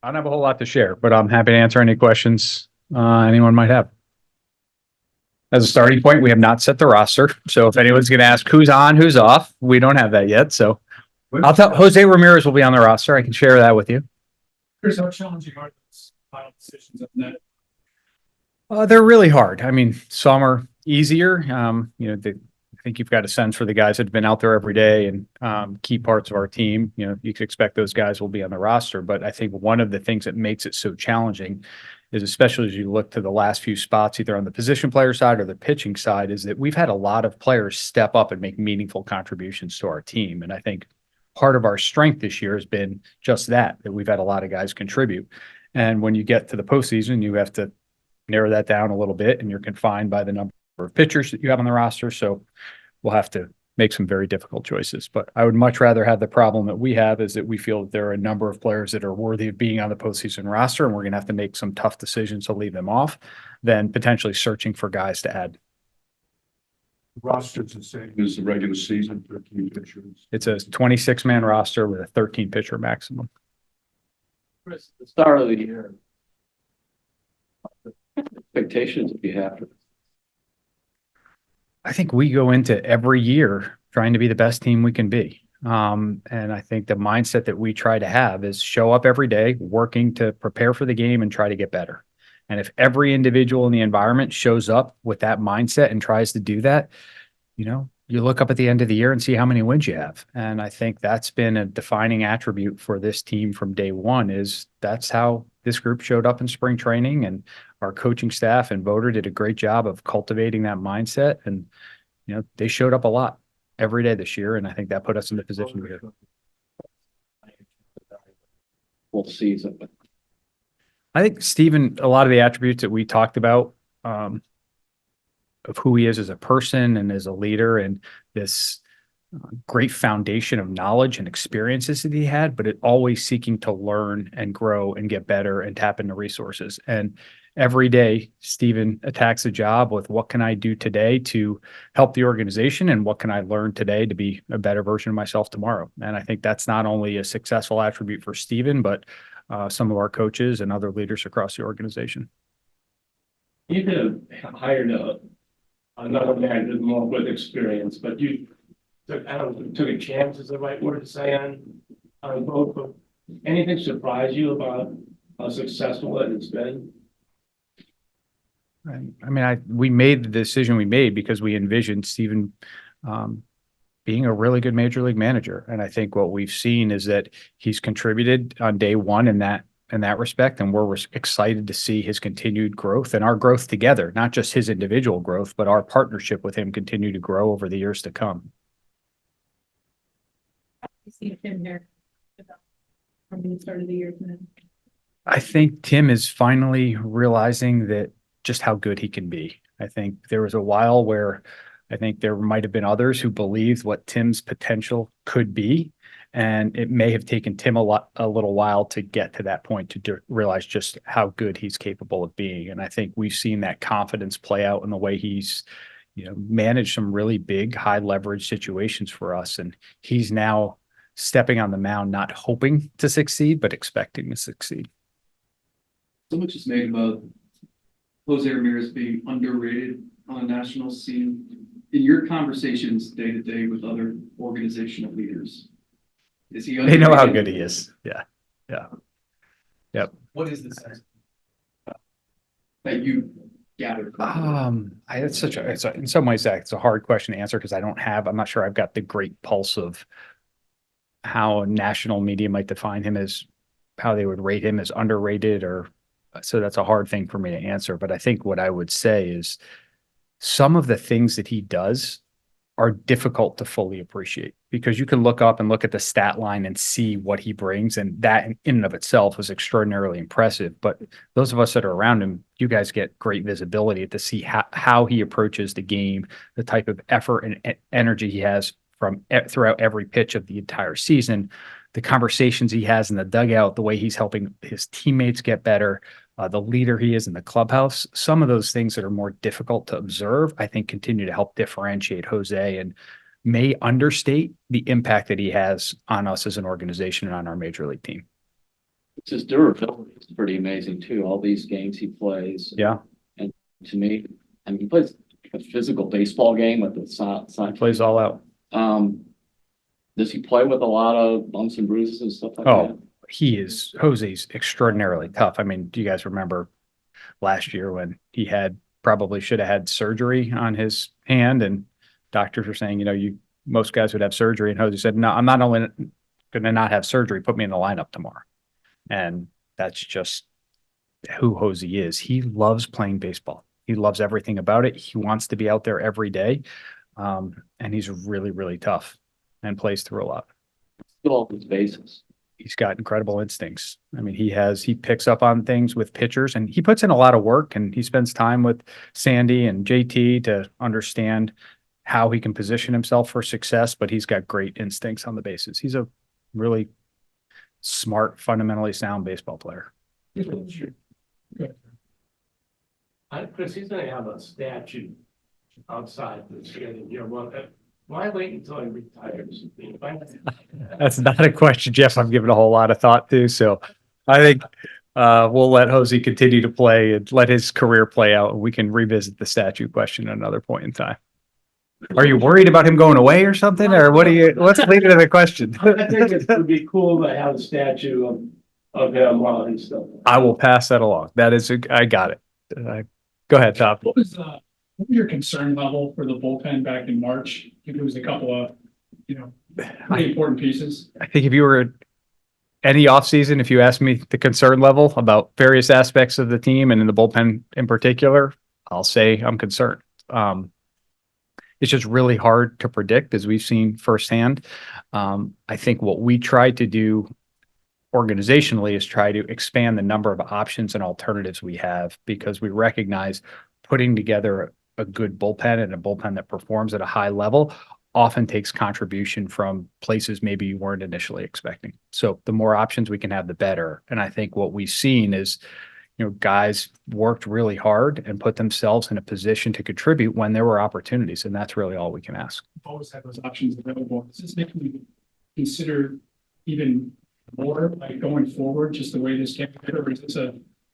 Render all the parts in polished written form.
I don't have a whole lot to share, but I'm happy to answer any questions anyone might have. As a starting point, we have not set the roster. So if anyone's going to ask who's on, who's off, we don't have that yet. So I'll tell Jose Ramirez will be on the roster. I can share that with you. Chris, how challenging are those final decisions of that? They're really hard. I mean, some are easier. I think you've got a sense for the guys that have been out there every day and key parts of our team. You could expect those guys will be on the roster. But I think one of the things that makes it so challenging is, especially as you look to the last few spots, either on the position player side or the pitching side, is that we've had a lot of players step up and make meaningful contributions to our team. And I think part of our strength this year has been just that we've had a lot of guys contribute. And when you get to the postseason, you have to narrow that down a little bit, and you're confined by the number of pitchers that you have on the roster. So we'll have to make some very difficult choices. But I would much rather have the problem that we have, is that we feel that there are a number of players that are worthy of being on the postseason roster, and we're going to have to make some tough decisions to leave them off, than potentially searching for guys to add. The roster's the same as the regular season, 13 pitchers. It's a 26-man roster with a 13 pitcher maximum. Chris, the start of the year, expectations that you have for. I think we go into every year trying to be the best team we can be. And I think the mindset that we try to have is show up every day, working to prepare for the game and try to get better. And if every individual in the environment shows up with that mindset and tries to do that, you look up at the end of the year and see how many wins you have. And I think that's been a defining attribute for this team from day one. Is that's how this group showed up in spring training, and our coaching staff and voter did a great job of cultivating that mindset. And, they showed up a lot every day this year. And I think that put us in the position we have. Full season. I think Steven, a lot of the attributes that we talked about, of who he is as a person and as a leader, and this great foundation of knowledge and experiences that he had, but always seeking to learn and grow and get better and tap into resources. And every day, Steven attacks the job with, what can I do today to help the organization, and what can I learn today to be a better version of myself tomorrow? And I think that's not only a successful attribute for Steven, but some of our coaches and other leaders across the organization. You could have hired another man with more with experience, but you took a chance, is the right word to say, on both. But anything surprise you about how successful that it's been? I mean, we made the decision we made because we envisioned Steven being a really good major league manager. And I think what we've seen is that he's contributed on day one in that respect. And we're excited to see his continued growth and our growth together, not just his individual growth, but our partnership with him continue to grow over the years to come. You see Tim here from the start of the year. I think Tim is finally realizing that just how good he can be. I think there was a while where I think there might have been others who believed what Tim's potential could be. And it may have taken Tim a little while to get to that point to realize just how good he's capable of being. And I think we've seen that confidence play out in the way he's, managed some really big, high leverage situations for us. And he's now stepping on the mound, not hoping to succeed, but expecting to succeed. So much is made about Jose Ramirez being underrated on a national scene. In your conversations day to day with other organizational leaders, is he underrated? They know how good he is. Yeah. Yep. What is the sense that you gathered? In some ways it's a hard question to answer, because I'm not sure I've got the great pulse of how national media might define him, as how they would rate him as underrated, so that's a hard thing for me to answer. But I think what I would say is some of the things that he does are difficult to fully appreciate, because you can look up and look at the stat line and see what he brings. And that in and of itself was extraordinarily impressive. But those of us that are around him, you guys get great visibility to see how he approaches the game, the type of effort and energy he has throughout every pitch of the entire season, the conversations he has in the dugout, the way he's helping his teammates get better, the leader he is in the clubhouse. Some of those things that are more difficult to observe, I think, continue to help differentiate Jose and may understate the impact that he has on us as an organization and on our major league team. His durability is pretty amazing too. All these games he plays. Yeah. And to me, I mean, he plays a physical baseball game with the side. Plays all out. Does he play with a lot of bumps and bruises and stuff like Oh, that? Jose's extraordinarily tough. I mean, do you guys remember last year when he probably should have had surgery on his hand, and doctors were saying, most guys would have surgery, and Jose said, no, I'm not only going to not have surgery, put me in the lineup tomorrow. And that's just who Jose is. He loves playing baseball. He loves everything about it. He wants to be out there every day. And he's really, really tough and plays through a lot. Still off his bases. He's got incredible instincts. I mean, he picks up on things with pitchers, and he puts in a lot of work, and he spends time with Sandy and JT to understand how he can position himself for success, but he's got great instincts on the bases. He's a really smart, fundamentally sound baseball player. Chris, he's gonna have a statue outside this year. Why wait until he retires? That's not a question, Jeff, I'm giving a whole lot of thought to. So I think we'll let Jose continue to play and let his career play out. And we can revisit the statue question at another point in time. Are you worried about him going away or something? Or what's leading to the question? I think it would be cool to have a statue of him while he's still. I will pass that along. I got it. Go ahead, Tom. What was your concern level for the bullpen back in March? I think it was a couple of, pretty important pieces. I think if you were any offseason, if you asked me the concern level about various aspects of the team and in the bullpen in particular, I'll say I'm concerned. It's just really hard to predict, as we've seen firsthand. I think what we tried to do organizationally is try to expand the number of options and alternatives we have, because we recognize putting together a good bullpen and a bullpen that performs at a high level often takes contribution from places maybe you weren't initially expecting. So the more options we can have, the better. And I think what we've seen is, guys worked really hard and put themselves in a position to contribute when there were opportunities. And that's really all we can ask. Always have those options available. Does this make me consider even more like going forward, just the way this came together? Or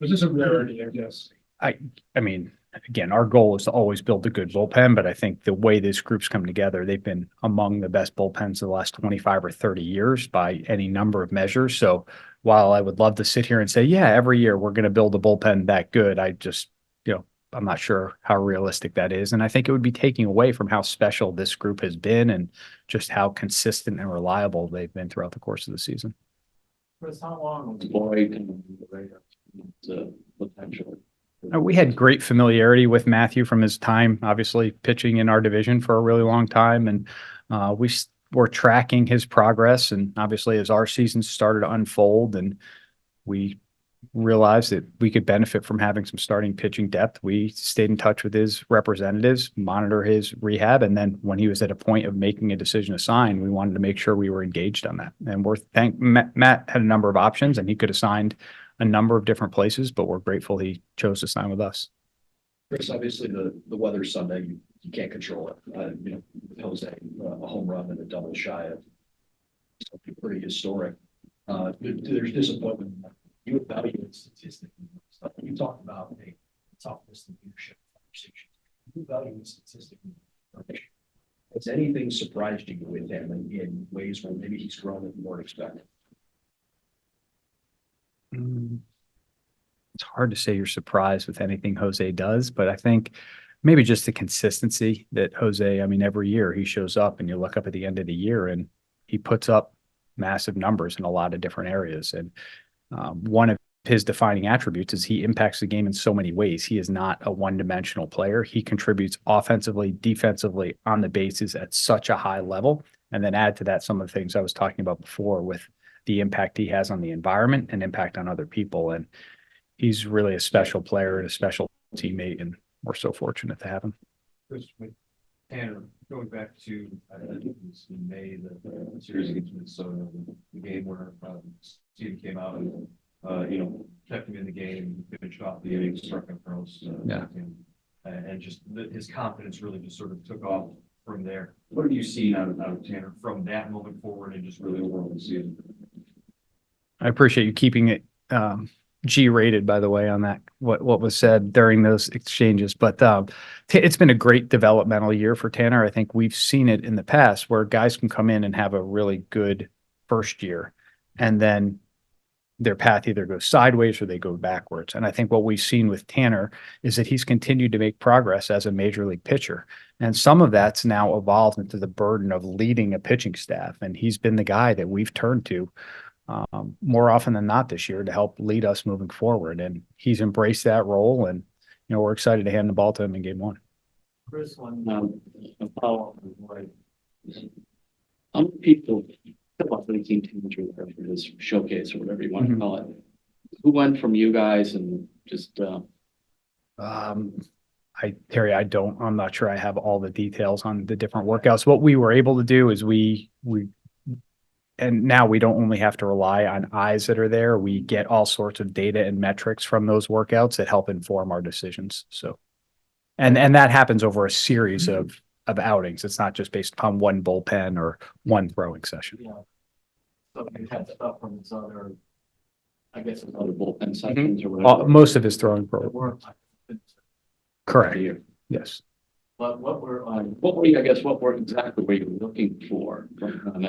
was this a rarity, I guess? I mean, again, our goal is to always build a good bullpen, but I think the way this group's come together, they've been among the best bullpens of the last 25 or 30 years by any number of measures. So while I would love to sit here and say, yeah, every year we're going to build a bullpen that good, I just, I'm not sure how realistic that is. And I think it would be taking away from how special this group has been and just how consistent and reliable they've been throughout the course of the season. Chris, how long? Boyd and the potential. We had great familiarity with Matthew from his time, obviously pitching in our division for a really long time. And we were tracking his progress. And obviously as our season started to unfold and we realized that we could benefit from having some starting pitching depth, we stayed in touch with his representatives, monitor his rehab. And then when he was at a point of making a decision to sign, we wanted to make sure we were engaged on that. And Matt had a number of options and he could have signed a number of different places, but we're grateful he chose to sign with us. Chris, obviously the weather Sunday, you can't control it. With Jose, a home run and a double shy of something pretty historic. There's disappointment. You evaluate statistics stuff. You talk about a toughness and leadership conversation. You evaluate statistics. Has anything surprised you with him in ways where maybe he's grown that you weren't expecting? It's hard to say you're surprised with anything Jose does, but I think maybe just the consistency that Jose, I mean, every year he shows up and you look up at the end of the year and he puts up massive numbers in a lot of different areas. And one of his defining attributes is he impacts the game in so many ways. He is not a one-dimensional player. He contributes offensively, defensively, on the bases at such a high level. And then add to that some of the things I was talking about before with the impact he has on the environment and impact on other people. And he's really a special player and a special teammate, and we're so fortunate to have him. Tanner, going back to, I think it was in May, the series against Minnesota, the game where Steven came out and, kept him in the game, finished off the inning, struck him close. And just his confidence really just sort of took off from there. What have you seen out of Tanner from that moment forward and just really overall the season? I appreciate you keeping it G-rated, by the way, on that, what was said during those exchanges. But it's been a great developmental year for Tanner. I think we've seen it in the past where guys can come in and have a really good first year, and then their path either goes sideways or they go backwards. And I think what we've seen with Tanner is that he's continued to make progress as a major league pitcher. And some of that's now evolved into the burden of leading a pitching staff. And he's been the guy that we've turned to more often than not this year to help lead us moving forward. And he's embraced that role. And, we're excited to hand the ball to him in game one. Chris, a follow-up on what how many people, about 18 teenager, whatever it is, showcase or whatever you want to call it, who went from you guys and just Terry, I'm not sure I have all the details on the different workouts. What we were able to do is and now we don't only have to rely on eyes that are there. We get all sorts of data and metrics from those workouts that help inform our decisions. So, and that happens over a series of outings. It's not just based upon one bullpen or one throwing session. Yeah. So you had stuff from his other, I guess, his other bullpen sessions or whatever. Most of his throwing program. Correct. Yes. But what were you looking for?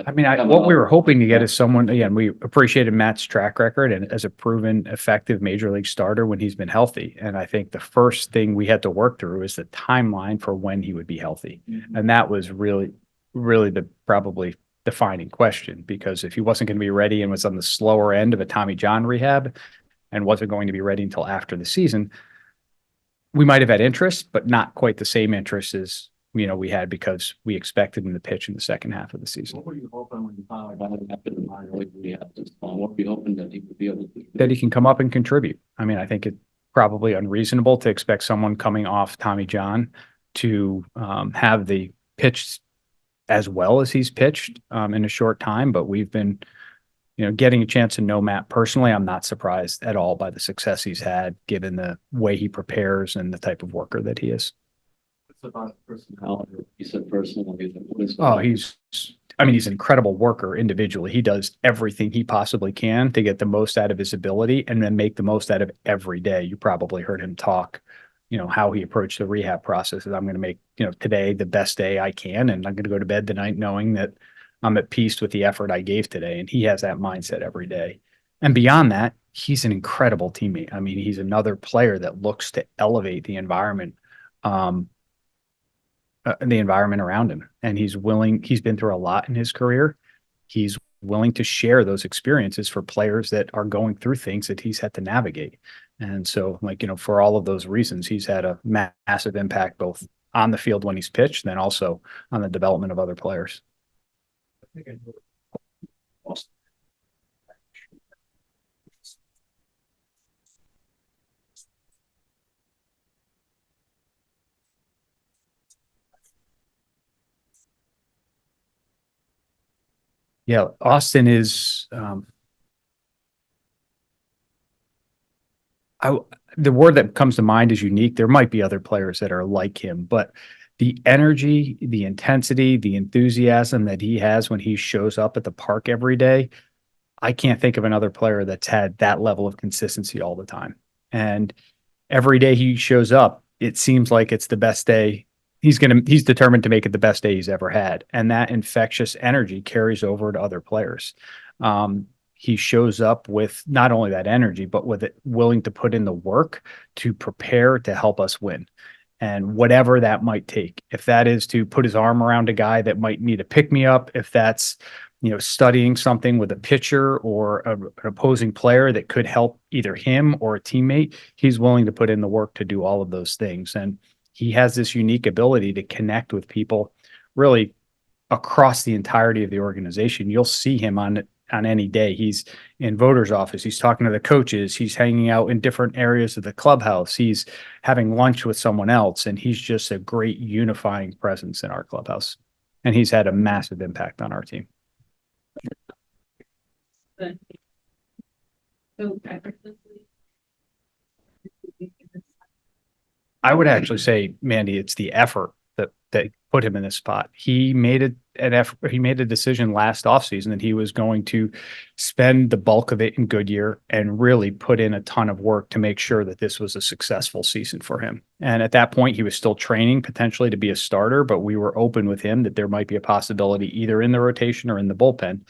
I mean, what we were hoping to get is someone, again, we appreciated Matt's track record and as a proven effective major league starter when he's been healthy. And I think the first thing we had to work through is the timeline for when he would be healthy. And that was really the probably defining question, because if he wasn't going to be ready and was on the slower end of a Tommy John rehab and wasn't going to be ready until after the season, we might have had interest, but not quite the same interest as, we had, because we expected him to pitch in the second half of the season. What were you hoping when you finally got him after the minor league rehab this fall? What were you hoping that he would be able to do? That he can come up and contribute. I mean, I think it's probably unreasonable to expect someone coming off Tommy John to have the pitch as well as he's pitched in a short time, but we've been getting a chance to know Matt personally. I'm not surprised at all by the success he's had, given the way he prepares and the type of worker that he is. What's about personality? You said personally. He's an incredible worker individually. He does everything he possibly can to get the most out of his ability and then make the most out of every day. You probably heard him talk, how he approached the rehab process. I'm going to make, today the best day I can, and I'm going to go to bed tonight knowing that I'm at peace with the effort I gave today. And he has that mindset every day. And beyond that, he's an incredible teammate. I mean, he's another player that looks to elevate the environment around him. And he's been through a lot in his career. He's willing to share those experiences for players that are going through things that he's had to navigate. And so, for all of those reasons, he's had a massive impact both on the field when he's pitched, and then also on the development of other players. Yeah, Austin is the word that comes to mind is unique. There might be other players that are like him, but the energy, the intensity, the enthusiasm that he has when he shows up at the park every day, I can't think of another player that's had that level of consistency all the time. And every day he shows up, it seems like it's the best day. He's determined to make it the best day he's ever had. And that infectious energy carries over to other players. He shows up with not only that energy, but with it willing to put in the work to prepare to help us win. And whatever that might take, if that is to put his arm around a guy that might need a pick me up, if that's, studying something with a pitcher or an opposing player that could help either him or a teammate, he's willing to put in the work to do all of those things. And he has this unique ability to connect with people really across the entirety of the organization. You'll see him on any day. He's in voters' office. He's talking to the coaches. He's hanging out in different areas of the clubhouse. He's having lunch with someone else. And he's just a great unifying presence in our clubhouse. And he's had a massive impact on our team. But so I would actually say, Mandy, it's the effort that put him in this spot. He made he made a decision last offseason that he was going to spend the bulk of it in Goodyear and really put in a ton of work to make sure that this was a successful season for him. And at that point, he was still training potentially to be a starter, but we were open with him that there might be a possibility either in the rotation or in the bullpen.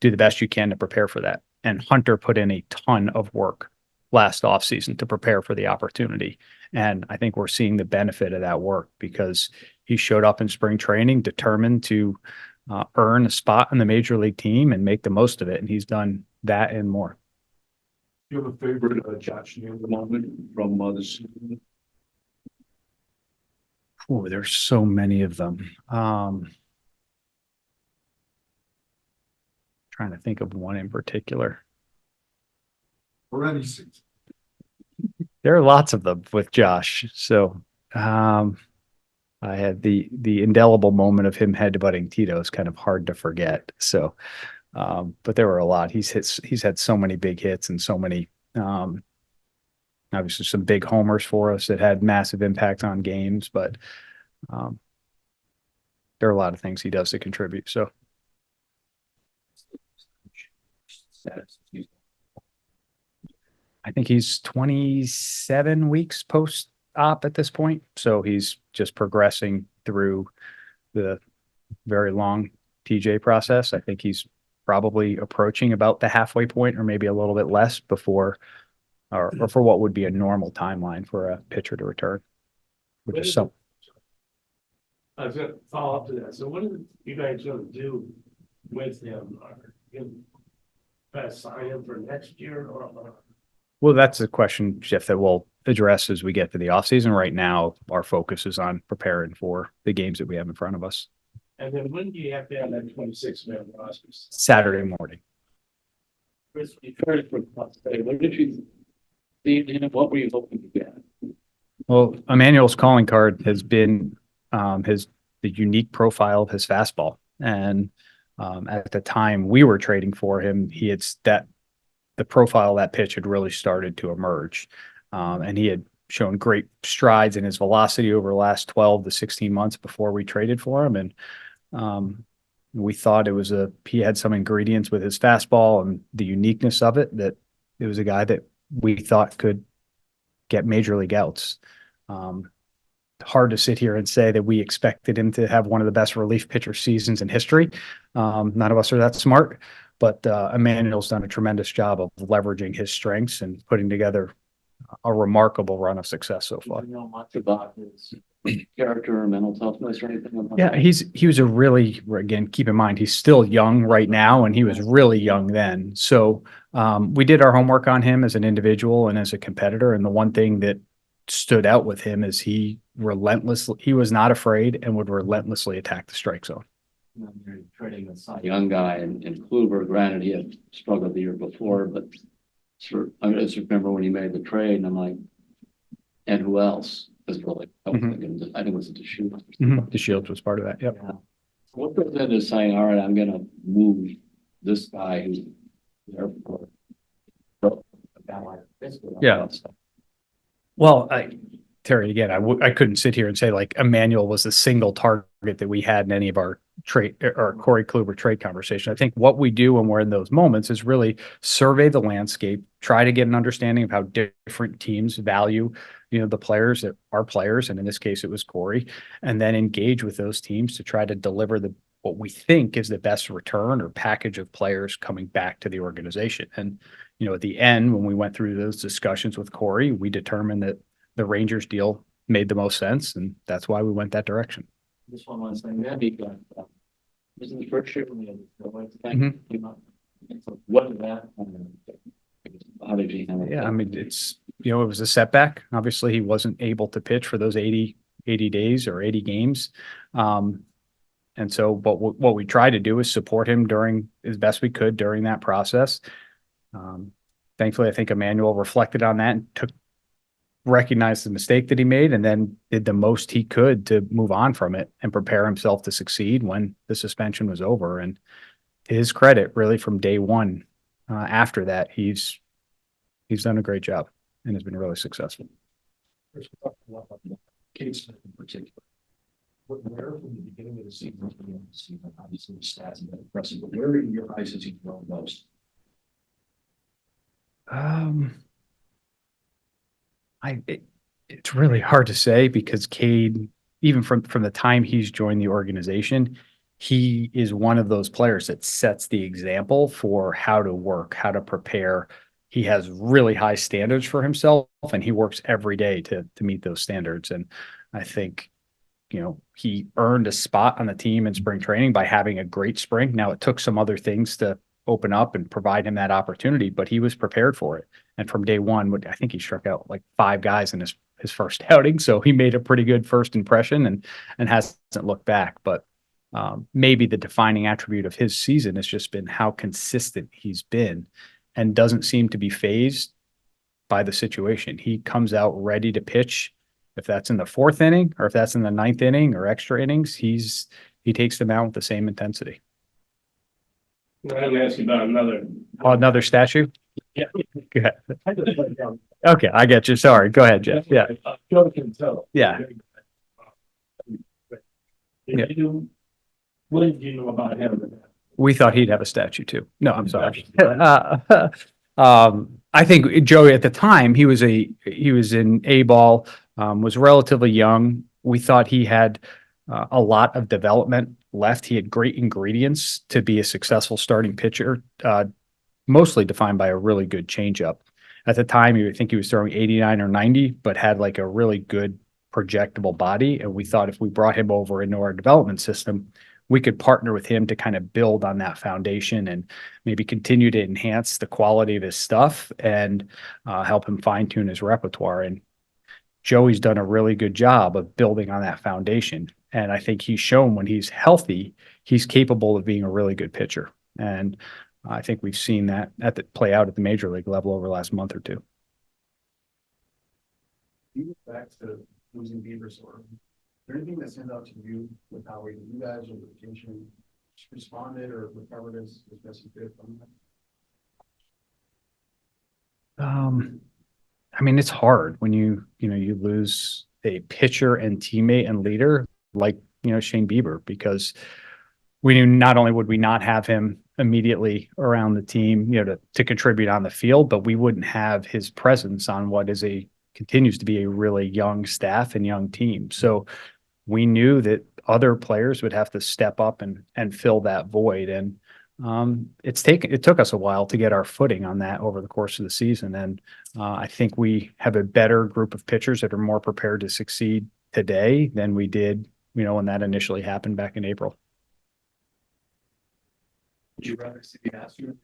Do the best you can to prepare for that. And Hunter put in a ton of work last offseason to prepare for the opportunity. And I think we're seeing the benefit of that work because he showed up in spring training determined to earn a spot on the major league team and make the most of it. And he's done that and more. Do you have a favorite Josh Neal moment from the season? Oh, there's so many of them. Trying to think of one in particular. Or any season? There are lots of them with Josh. So I had the indelible moment of him headbutting Tito is kind of hard to forget. So, but there were a lot. He's had so many big hits and so many, obviously some big homers for us that had massive impact on games. But there are a lot of things he does to contribute. So. I think he's 27 weeks post-op at this point. So he's just progressing through the very long TJ process. I think he's probably approaching about the halfway point or maybe a little bit less before or for what would be a normal timeline for a pitcher to return, which is so. I was gonna follow up to that. So what are you guys gonna do with him? Are you gonna sign him for next year or? Well, that's a question, Jeff, that we'll address as we get to the offseason. Right now, our focus is on preparing for the games that we have in front of us. And then when do you have to have that 26-man roster? Saturday morning. Chris, you heard it from us today. What did you see in him? What were you hoping to get? Well, Emmanuel's calling card has been the unique profile of his fastball. And at the time we were trading for him, the profile of that pitch had really started to emerge. And he had shown great strides in his velocity over the last 12 to 16 months before we traded for him. And we thought he had some ingredients with his fastball and the uniqueness of it, that it was a guy that we thought could get major league outs. Hard to sit here and say that we expected him to have one of the best relief pitcher seasons in history. None of us are that smart. But Emmanuel's done a tremendous job of leveraging his strengths and putting together a remarkable run of success so far. Do you know much about his character or mental toughness or anything like Yeah, that? he was a really, again, keep in mind, he's still young right now, and he was really young then. So we did our homework on him as an individual and as a competitor. And the one thing that stood out with him is he was not afraid and would relentlessly attack the strike zone. You're trading a young guy in Kluber. Granted, he had struggled the year before, but I just remember when he made the trade, and I'm like, and who else? Because really, I was thinking, I think it was the Shields. The Shields was part of that. Yep. Yeah. What goes into saying, all right, I'm going to move this guy who's there for a guy like this? Yeah. Well, Terry, again, I couldn't sit here and say like Emmanuel was the single target that we had in any of our trade or Corey Kluber trade conversation. I think what we do when we're in those moments is really survey the landscape, try to get an understanding of how different teams value, the players that are players. And in this case, it was Corey, and then engage with those teams to try to deliver what we think is the best return or package of players coming back to the organization. And, at the end, when we went through those discussions with Corey, we determined that the Rangers deal made the most sense, and that's why we went that direction. This one was saying that he got this is the first year when he had the thing came up. So what did that? How did he handle it? Yeah, I mean, it's it was a setback. Obviously, he wasn't able to pitch for those 80 days or 80 games. And so what we tried to do is support him during as best we could during that process. Thankfully, I think Emmanuel reflected on that and recognized the mistake that he made and then did the most he could to move on from it and prepare himself to succeed when the suspension was over. And to his credit, really from day one, after that, he's done a great job and has been really successful. Case in particular. Where from the beginning of the season to the end of the season, obviously the stats have been impressive, but where in your eyes has he grown most? Um, it's really hard to say because Cade, even from the time he's joined the organization, he is one of those players that sets the example for how to work, how to prepare. He has really high standards for himself, and he works every day to meet those standards. And I think, he earned a spot on the team in spring training by having a great spring. Now it took some other things to open up and provide him that opportunity, but he was prepared for it. And from day one, I think he struck out like 5 guys in his first outing. So he made a pretty good first impression and hasn't looked back. But maybe the defining attribute of his season has just been how consistent he's been and doesn't seem to be phased by the situation. He comes out ready to pitch. If that's in the 4th inning or if that's in the 9th inning or extra innings, he takes them out with the same intensity. I'm gonna ask you about another. Oh, another statue? Yeah. Go ahead. Okay, I get you. Sorry. Go ahead, Jeff. Yeah. Joe can tell. Yeah. Did you, what did you know about him? We thought he'd have a statue too. No, I'm sorry. I think Joey at the time, he was in A ball, was relatively young. We thought he had a lot of development left. He had great ingredients to be a successful starting pitcher, mostly defined by a really good changeup. At the time, you would think he was throwing 89 or 90, but had like a really good projectable body. And we thought if we brought him over into our development system, we could partner with him to kind of build on that foundation and maybe continue to enhance the quality of his stuff and help him fine tune his repertoire. And Joey's done a really good job of building on that foundation. And I think he's shown when he's healthy, he's capable of being a really good pitcher. And I think we've seen that play out at the major league level over the last month or two. You look back to losing Bieber, sort of. Is there anything that stands out to you with how you guys or the vacation responded or recovered as best you could from that? I mean, it's hard when you lose a pitcher and teammate and leader like, Shane Bieber, because we knew not only would we not have him immediately around the team, to contribute on the field, but we wouldn't have his presence on what continues to be a really young staff and young team. So we knew that other players would have to step up and fill that void. And it took us a while to get our footing on that over the course of the season. And I think we have a better group of pitchers that are more prepared to succeed today than we did, when that initially happened back in April. Would you rather see the Astros?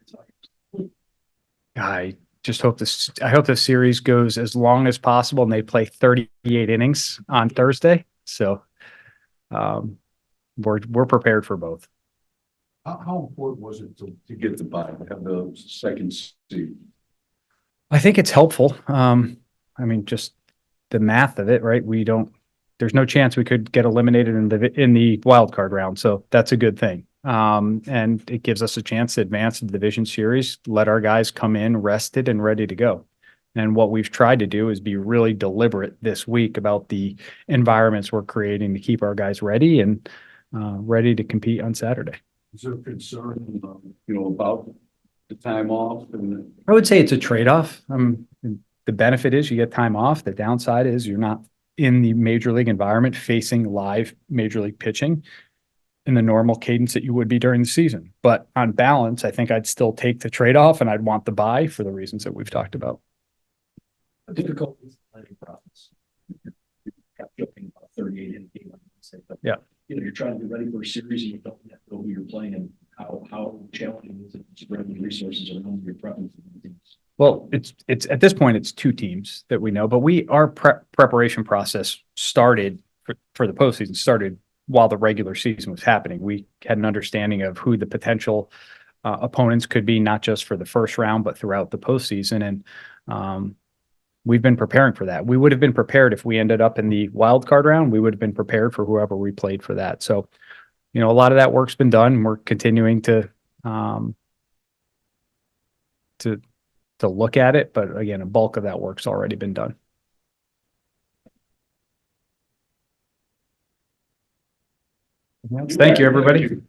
I hope the series goes as long as possible and they play 38 innings on Thursday. So we're prepared for both. How important was it to get the bye, to have the second seed? I think it's helpful. Just the math of it, right? There's no chance we could get eliminated in the wild card round. So that's a good thing. And it gives us a chance to advance to the division series, let our guys come in rested and ready to go. And what we've tried to do is be really deliberate this week about the environments we're creating to keep our guys ready and ready to compete on Saturday. Is there concern, about the time off? And I would say it's a trade-off. The benefit is you get time off. The downside is you're not in the major league environment facing live major league pitching in the normal cadence that you would be during the season. But on balance, I think I'd still take the trade-off and I'd want the bye for the reasons that we've talked about. How difficult is the planning process? Kept joking about 38 in the game, but Yeah. You're trying to be ready for a series and you don't yet know who you're playing and how challenging is it to spread the resources around your preference? Well, it's at this point, it's 2 teams that we know, but our preparation process started for the postseason started while the regular season was happening. We had an understanding of who the potential opponents could be, not just for the first round, but throughout the postseason. And we've been preparing for that. We would have been prepared if we ended up in the wild card round. We would have been prepared for whoever we played for that. So, a lot of that work's been done. We're continuing to look at it, but again, a bulk of that work's already been done. Thank you, everybody.